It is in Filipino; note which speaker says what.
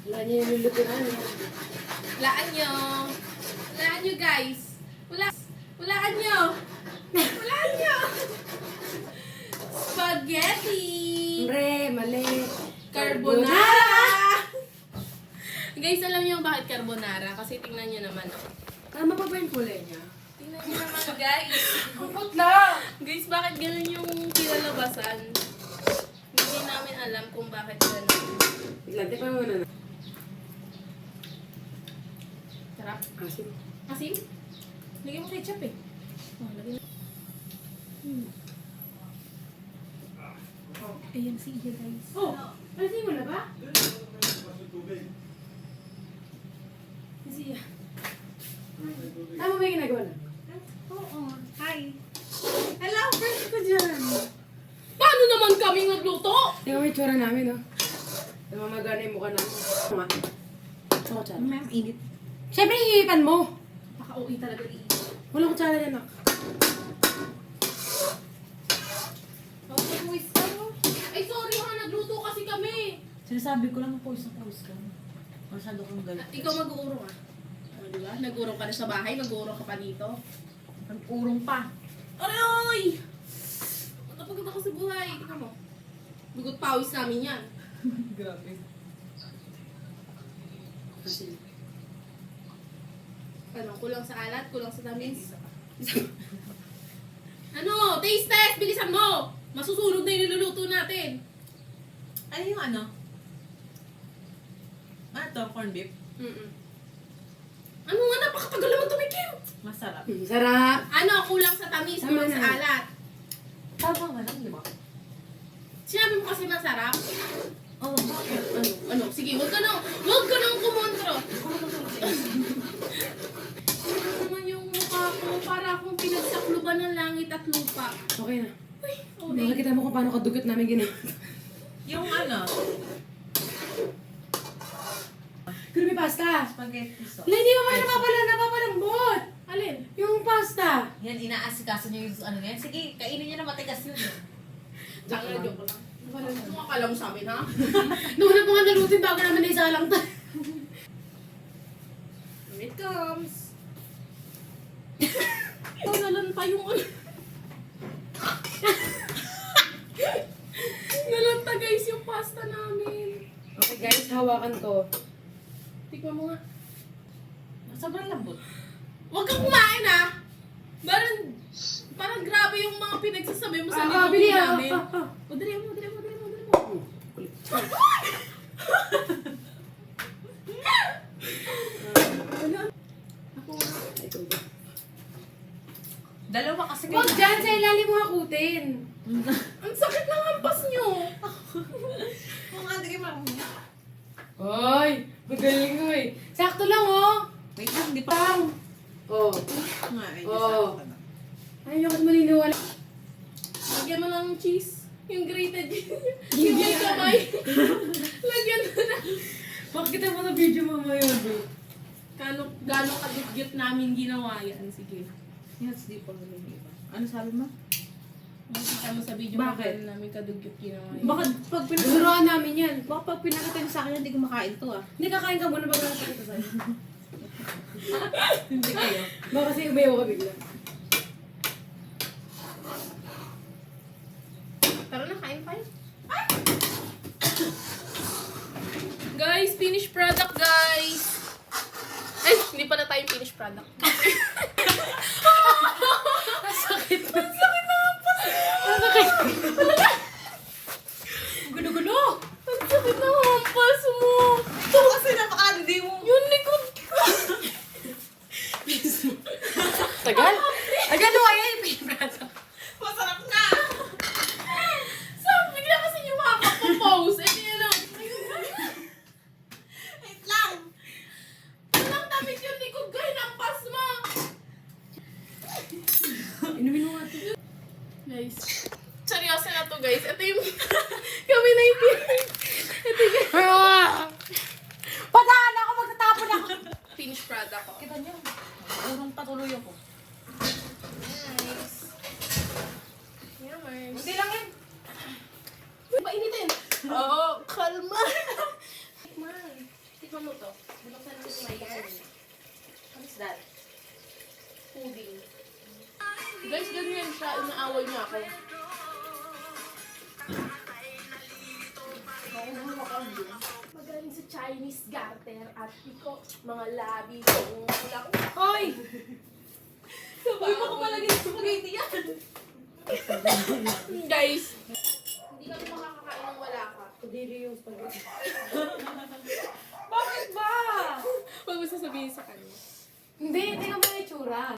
Speaker 1: Wala niya yung luluturan.
Speaker 2: Walaan nyo. Walaan nyo, guys. Walaan nyo. Walaan nyo. Spaghetti.
Speaker 1: Pre, mali.
Speaker 2: Carbonara. Guys, alam niyo bakit carbonara? Kasi tingnan niyo naman. Oh.
Speaker 1: Tama pa ba yung kulay niya?
Speaker 2: Tingnan niyo naman, guys.
Speaker 1: Kupot lang!
Speaker 2: Guys, bakit ganun yung kinalabasan? Hindi namin alam kung bakit ganun.
Speaker 1: Iglante pa muna na.
Speaker 2: Sarap.
Speaker 1: Asin.
Speaker 2: Asin? Lagyan mo ketchup eh. Oh, lagyan mo. Oh, ayan si Iya, guys.
Speaker 1: Oh! Asin mo na ba?
Speaker 2: Si Iya.
Speaker 1: Tama ba yung ginagawa na?
Speaker 2: Oo. Hi.
Speaker 1: Hello, friends ko dyan!
Speaker 2: Paano naman kaming nagluto?
Speaker 1: Tingnan mo yung tsura namin, oh. Namamagana yung mukha namin. Ano nga? Sa kutsara.
Speaker 2: Ma'am, init.
Speaker 1: Siyempre, hihipan mo!
Speaker 2: Baka-uwi talaga iinit.
Speaker 1: Walang kutsara yan, nak.
Speaker 2: Ay, sorry ha, nagluto kasi kami.
Speaker 3: Sinasabi ko lang na pawis ka. Masyado kang galit.
Speaker 2: At ikaw mag-uurong ah. O, di ba? Nag-uurong ka na sa bahay, mag-uurong ka pa dito.
Speaker 3: Nag-urong pa.
Speaker 2: Aray! Napagod ako sa buhay. Tingnan mo. Dugot pawis namin yan.
Speaker 3: Grabe.
Speaker 1: Asin.
Speaker 2: Ano, kulang sa alat, kulang sa tamis. Ano? Taste test! Bilisan mo! Masusunog na yung niluluto natin.
Speaker 3: Ano yung ano? Ano to? Corned beef?
Speaker 2: Ano nga, napakatagal naman tumikim.
Speaker 3: Masarap.
Speaker 1: Sarap!
Speaker 2: Ano, kulang sa tamis,
Speaker 1: Tama
Speaker 2: kulang
Speaker 1: na.
Speaker 2: sa alat.
Speaker 3: Tama nga lang, di ba?
Speaker 2: Sinabi mo kasi masarap.
Speaker 3: Oo, bakit?
Speaker 2: Ano? Sige, huwag ka nang kumontro. Ano naman yung mukha ko? Para akong pinagsakluban ng langit at lupa.
Speaker 1: Okay na.
Speaker 2: Uy,
Speaker 1: Nakakita mo kung paano kadugot namin ginawa.
Speaker 3: Yung ano?
Speaker 1: Creamy pasta!
Speaker 3: Spaghetti sauce.
Speaker 1: Wala, hindi mo ba napapalambot?
Speaker 2: Alin?
Speaker 1: Yung pasta!
Speaker 3: Yan, inaasikaso niyo yung ano yan. Sige, kainin niyo na matigas yun.
Speaker 2: Tsaka na joke lang. Ano akala mo sa amin, ha?
Speaker 1: Noon na po nga nalutin bago namin na isa lang tayo.
Speaker 2: Here it comes. Oh, nalanta yung ano. Nalanta guys yung pasta namin.
Speaker 1: Okay guys, hawakan ko.
Speaker 2: Tikman mo nga.
Speaker 3: Sobrang lambot.
Speaker 2: Huwag kang kumain ha! Parang grabe yung mga pinagsasabi mo sa
Speaker 1: bili
Speaker 2: niluto namin.
Speaker 1: ah.
Speaker 2: O, dali mo.
Speaker 1: Kulit.
Speaker 2: Ano? Ako nga.
Speaker 1: Ito ba?
Speaker 3: Dalawa kasi
Speaker 1: Huwag dyan, sa ilalim mo hakutin.
Speaker 2: Ang sakit ng hampas nyo.
Speaker 3: Kung nga, di kayo marunong.
Speaker 1: Ay, magaling mo eh. Sakto lang oh.
Speaker 3: Wait lang, di pa.
Speaker 1: Oh.
Speaker 3: Nga, ay,
Speaker 1: Oo. Ay, yung maniniwala.
Speaker 2: Lagyan mo ng cheese. Yung grated cheese. Yung may kamay. Lagyan mo na.
Speaker 1: Pakita mo sa video mamaya, bro.
Speaker 2: Gano'ng kadugyot namin ginawa yan. Sige.
Speaker 3: Yes, di pa rin iba. Ano sabi mo?
Speaker 2: Makikita mo sa video
Speaker 1: Bakit?
Speaker 2: kung gano'n namin kadugyot ginawa yan.
Speaker 3: Baka pag
Speaker 1: Tinuruan namin yan.
Speaker 3: pag pinakita niyo sa akin, hindi ko makain to ah.
Speaker 1: Hindi kakain ka muna bago nakakita sa'yo.
Speaker 3: Hindi kayo.
Speaker 1: Baka kasi umayaw ka bigla.
Speaker 2: Tara na, kain tayo. Guys, finished product, guys! Ay, hindi pa na tayo finished product.
Speaker 1: Ang sakit na.
Speaker 2: Ang sakit na hampas!
Speaker 1: Ang sakit. Gulo-gulo.
Speaker 2: Ang sakit na hampas mo!
Speaker 3: Ito kasi napakandi mo.
Speaker 2: Yung likod ko!
Speaker 1: Tagal? Tagal mo kaya yung pinaprasa.
Speaker 3: Masarap na!
Speaker 2: Sabi bigla kasi yung makakapapose. Eh, di ano.
Speaker 3: Wait lang!
Speaker 2: Walang damit yung likod ko. Hinampas mo!
Speaker 1: Inumin mo nga ito.
Speaker 2: Buksan mo to. Buksan mo yung may kanina. What is that? Pudding. Guys, ganyan siya. Inaaway niya ako. Magaling sa Chinese garter at piko. Mga labi kong ulak.
Speaker 3: Hoy!
Speaker 2: Uy, baka palagi sa spaghetti yan. Guys, hindi kami makakakain ng wala ka.
Speaker 1: Kadiri yung spaghetti.
Speaker 3: Bakit ba?
Speaker 2: Huwag mo sasabihin sa kanya.
Speaker 3: Hindi, tingnan mo yung itsura.